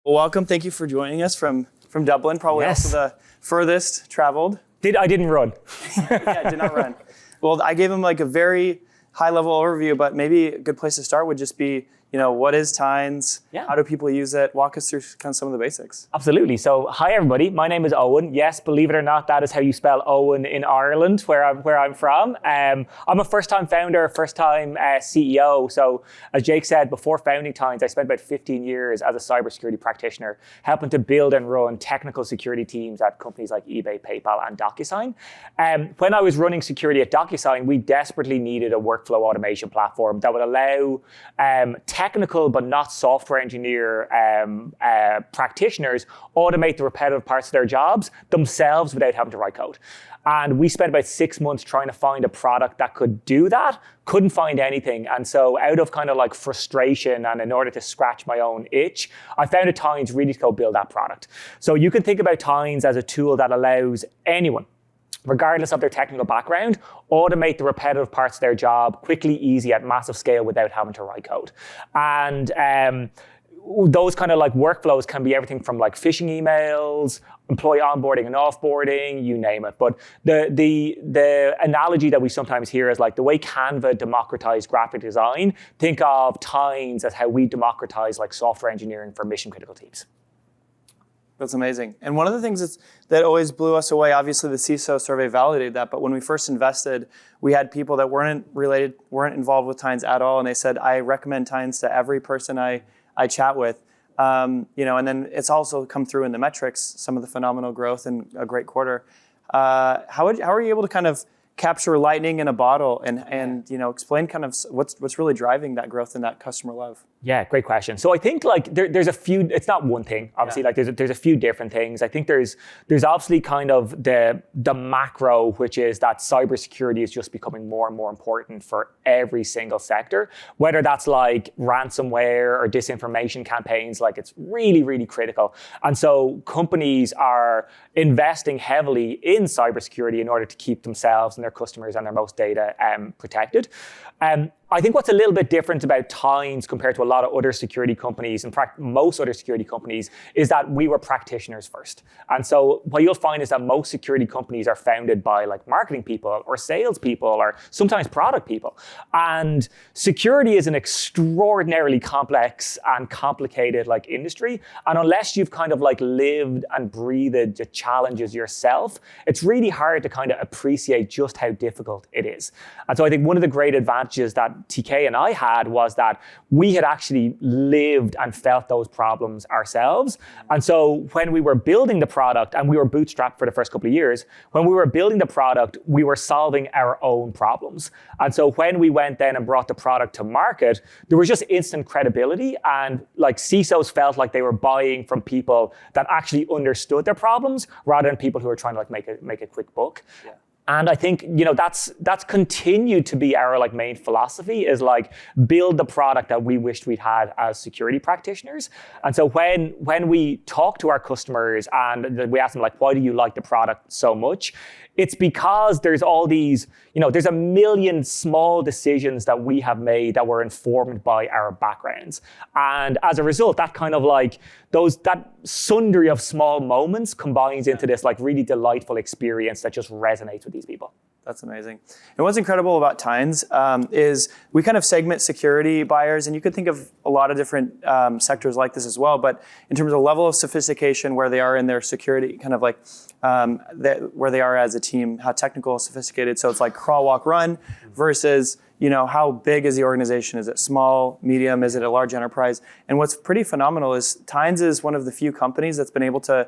Well, welcome. Thank you for joining us from Dublin, probably also the furthest traveled. I didn't run. Yeah, I did not run. Well, I gave him like a very high-level overview, but maybe a good place to start would just be, what is Tines? Yeah. How do people use it? Walk us through kind of some of the basics. Absolutely. So, hi everybody. My name is Eoin. Yes, believe it or not, that is how you spell Owen in Ireland, where I'm from. I'm a first-time founder, first-time CEO. So, as Jake said, before founding Tines, I spent about 15 years as a cybersecurity practitioner, helping to build and run technical security teams at companies like eBay, PayPal, and DocuSign. When I was running security at DocuSign, we desperately needed a workflow automation platform that would allow technical but not software engineer practitioners automate the repetitive parts of their jobs themselves without having to write code. And we spent about 6 months trying to find a product that could do that, couldn't find anything. And so out of kind of like frustration and in order to scratch my own itch, I founded Tines really to go build that product. So you can think about Tines as a tool that allows anyone, regardless of their technical background, automate the repetitive parts of their job quickly, easy, at massive scale without having to write code. And those kind of like workflows can be everything from like phishing emails, employee onboarding and offboarding, you name it. But the analogy that we sometimes hear is like the way Canva democratized graphic design, think of Tines as how we democratize like software engineering for mission critical teams. That's amazing. And one of the things that always blew us away, obviously the CISO survey validated that, but when we first invested, we had people that weren't involved with Tines at all, and they said, I recommend Tines to every person I chat with. And then it's also come through in the metrics, some of the phenomenal growth and a great quarter. How are you able to kind of capture lightning in a bottle and explain kind of what's really driving that growth and that customer love? Yeah, great question. So I think like there's a few, it's not one thing, obviously, like there's a few different things. I think there's obviously kind of the macro, which is that cybersecurity is just becoming more and more important for every single sector, whether that's like ransomware or disinformation campaigns, like it's really, really critical. And so companies are investing heavily in cybersecurity in order to keep themselves and their customers and their most data protected. I think what's a little bit different about Tines compared to a lot of other security companies, in fact, most other security companies, is that we were practitioners first. And so what you'll find is that most security companies are founded by like marketing people or sales people or sometimes product people. And security is an extraordinarily complex and complicated like industry. And unless you've kind of like lived and breathed the challenges yourself, it's really hard to kind of appreciate just how difficult it is. And so I think one of the great advantages that TK and I had was that we had actually lived and felt those problems ourselves. And so when we were building the product, and we were bootstrapped for the first couple of years, when we were building the product, we were solving our own problems. And so when we went then and brought the product to market, there was just instant credibility, and like CISOs felt like they were buying from people that actually understood their problems rather than people who were trying to like make a quick buck. Yeah. And I think, that's continued to be our like main philosophy, is like build the product that we wished we'd had as security practitioners. And so when we talk to our customers and we ask them like, why do you like the product so much? It's because there's all these, there's a million small decisions that we have made that were informed by our backgrounds. And as a result, that kind of like that sundry of small moments combines into this like really delightful experience that just resonates with these people. That's amazing. And what's incredible about Tines is we kind of segment security buyers, and you could think of a lot of different sectors like this as well, but in terms of level of sophistication, where they are in their security, kind of like where they are as a team, how technical, sophisticated. So it's like crawl, walk, run versus, how big is the organization? Is it small, medium? Is it a large enterprise? And what's pretty phenomenal is Tines is one of the few companies that's been able to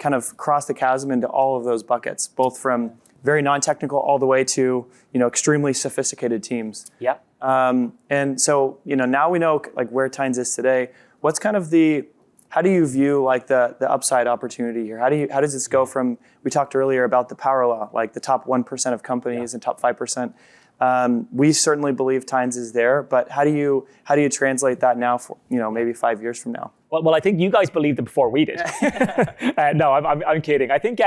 kind of cross the chasm into all of those buckets, both from very non-technical all the way to, extremely sophisticated teams. Yeah. And so, now we know like where Tines is today. What's kind of how do you view like the upside opportunity here? How does this go from, we talked earlier about the power law, like the top 1% of companies and top 5%. We certainly believe Tines is there, but how do you translate that now for, maybe 5 years from now? Well, I think you guys believed it before we did. No, I'm kidding. I think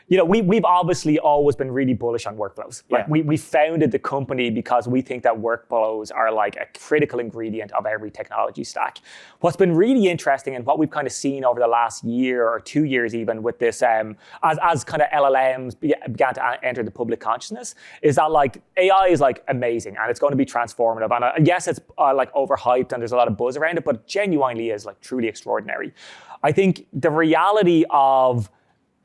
we've obviously always been really bullish on workflows. Like Yeah. we founded the company because we think that workflows are like a critical ingredient of every technology stack. What's been really interesting and what we've kind of seen over the last year or 2 years even with this, as kind of LLMs began to enter the public consciousness, is that like AI is like amazing and it's going to be transformative. And yes, it's like overhyped and there's a lot of buzz around it, but genuinely is like truly extraordinary. I think the reality of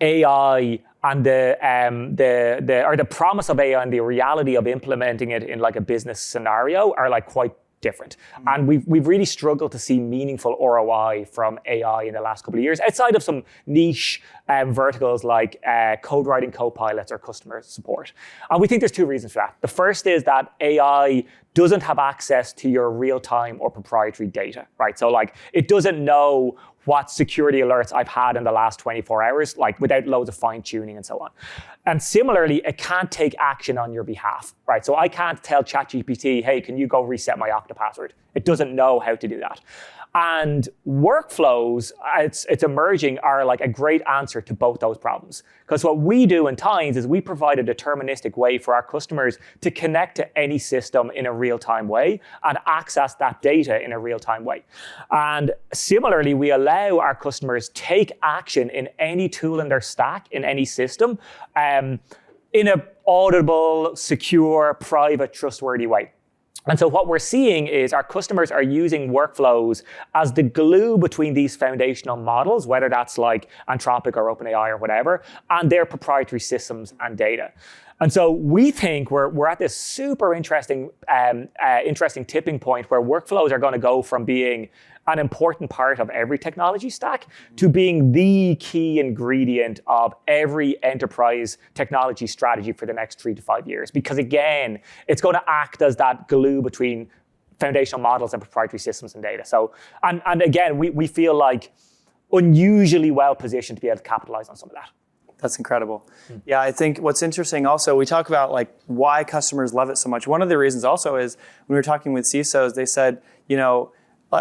AI and the promise of AI and the reality of implementing it in like a business scenario are like quite different. And we've really struggled to see meaningful ROI from AI in the last couple of years, outside of some niche verticals like code writing co-pilots or customer support. And we think there's 2 reasons for that. The first is that AI doesn't have access to your real-time or proprietary data, right? So like it doesn't know what security alerts I've had in the last 24 hours, like without loads of fine tuning and so on. And similarly, it can't take action on your behalf, right? So I can't tell ChatGPT, hey, can you go reset my Okta password? It doesn't know how to do that. And workflows, it's emerging, are like a great answer to both those problems. Because what we do in Tines is we provide a deterministic way for our customers to connect to any system in a real-time way and access that data in a real-time way. And similarly, we allow our customers take action in any tool in their stack, in any system, in an auditable, secure, private, trustworthy way. And so what we're seeing is our customers are using workflows as the glue between these foundational models, whether that's like Anthropic or OpenAI or whatever, and their proprietary systems and data. And so we think we're at this super interesting tipping point where workflows are going to go from being an important part of every technology stack to being the key ingredient of every enterprise technology strategy for the next 3 to 5 years. Because again, it's going to act as that glue between foundational models and proprietary systems and data. So, and again, we feel like unusually well positioned to be able to capitalize on some of that. That's incredible. Yeah, I think what's interesting also, we talk about like why customers love it so much. One of the reasons also is when we were talking with CISOs, they said,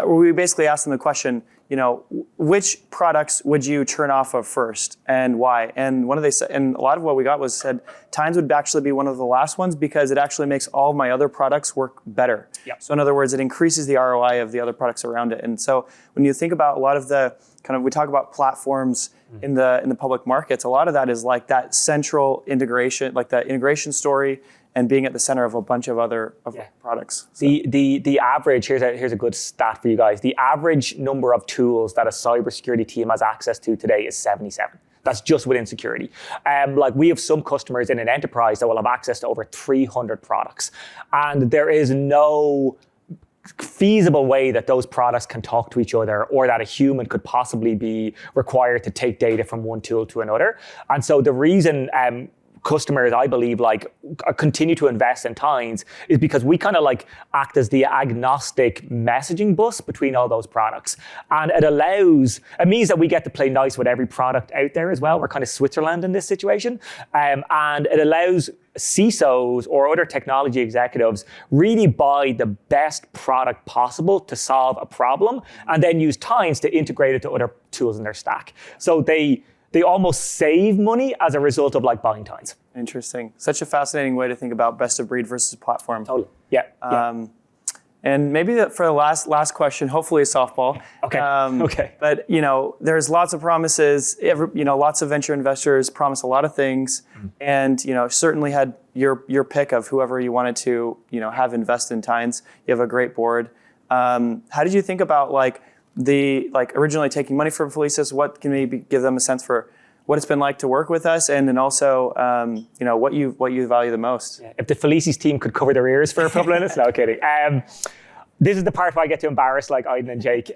we basically asked them the question, which products would you turn off of first and why? And and a lot of what we got was said, Tines would actually be one of the last ones because it actually makes all of my other products work better. Yep. So in other words, it increases the ROI of the other products around it. And so when you think about a lot of the we talk about platforms in the public markets, a lot of that is like that central integration, like that integration story and being at the center of a bunch of other products. So. The average, here's a good stat for you guys. The average number of tools that a cybersecurity team has access to today is 77. That's just within security. Like we have some customers in an enterprise that will have access to over 300 products. And there is no feasible way that those products can talk to each other or that a human could possibly be required to take data from one tool to another. And so the reason customers, I believe, like continue to invest in Tines is because we kind of like act as the agnostic messaging bus between all those products. And it means that we get to play nice with every product out there as well. We're kind of Switzerland in this situation. And it allows CISOs or other technology executives really buy the best product possible to solve a problem and then use Tines to integrate it to other tools in their stack. So they almost save money as a result of like buying Tines. Interesting. Such a fascinating way to think about best of breed versus platform. Totally. Yeah. And maybe for the last question, hopefully a softball. Okay. Okay. But there's lots of promises. Lots of venture investors promise a lot of things, and certainly had your pick of whoever you wanted to have invest in Tines. You have a great board. How did you think about originally taking money from Felicis? What can maybe give them a sense for what it's been like to work with us, and then also what you value the most? Yeah. If the Felicis team could cover their ears for a couple of minutes, no kidding. This is the part where I get to embarrass like Aiden and Jake.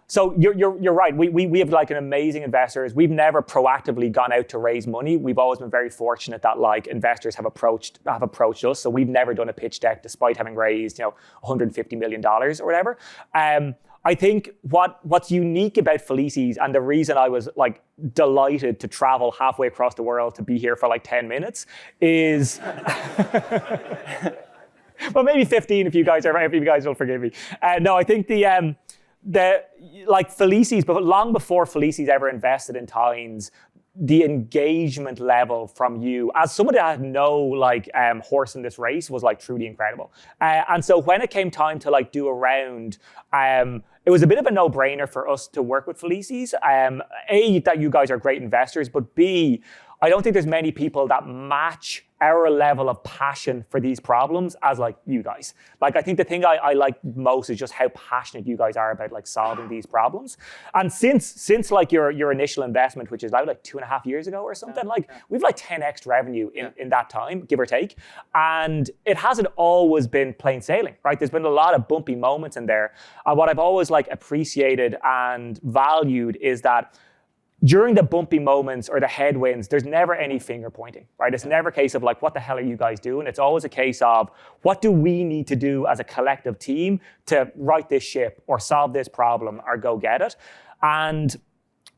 So you're right. We have like an amazing investors. We've never proactively gone out to raise money. We've always been very fortunate that like investors have approached us. So we've never done a pitch deck despite having raised $150 million or whatever. I think what's unique about Felicis, and the reason I was like delighted to travel halfway across the world to be here for like 10 minutes is, well, maybe 15 if you guys will forgive me. No, I think the like Felicis, but long before Felicis ever invested in Tines, the engagement level from you as somebody that had no like horse in this race was like truly incredible. And so when it came time to like do a round, it was a bit of a no-brainer for us to work with Felicis. A, that you guys are great investors, but B, I don't think there's many people that match our level of passion for these problems as like you guys. Like, I think the thing I like most is just how passionate you guys are about like solving these problems. And since like your initial investment, which is about like 2.5 years ago or something, we've like 10x revenue in that time, give or take. And it hasn't always been plain sailing, right? There's been a lot of bumpy moments in there. And what I've always like appreciated and valued is that during the bumpy moments or the headwinds, there's never any finger pointing, right? It's never a case of like, what the hell are you guys doing? It's always a case of, what do we need to do as a collective team to right this ship or solve this problem or go get it? And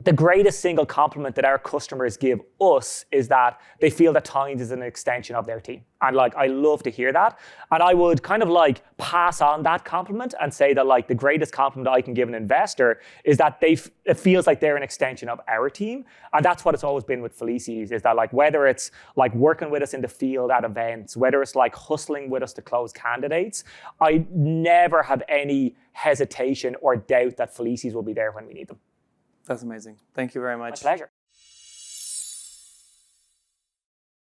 the greatest single compliment that our customers give us is that they feel that Tine is an extension of their team. And like, I love to hear that. And I would kind of like pass on that compliment and say that like the greatest compliment I can give an investor is that it feels like they're an extension of our team. And that's what it's always been with Felicis, is that like, whether it's like working with us in the field at events, whether it's like hustling with us to close candidates, I never have any hesitation or doubt that Felicis will be there when we need them. That's amazing. Thank you very much. My pleasure.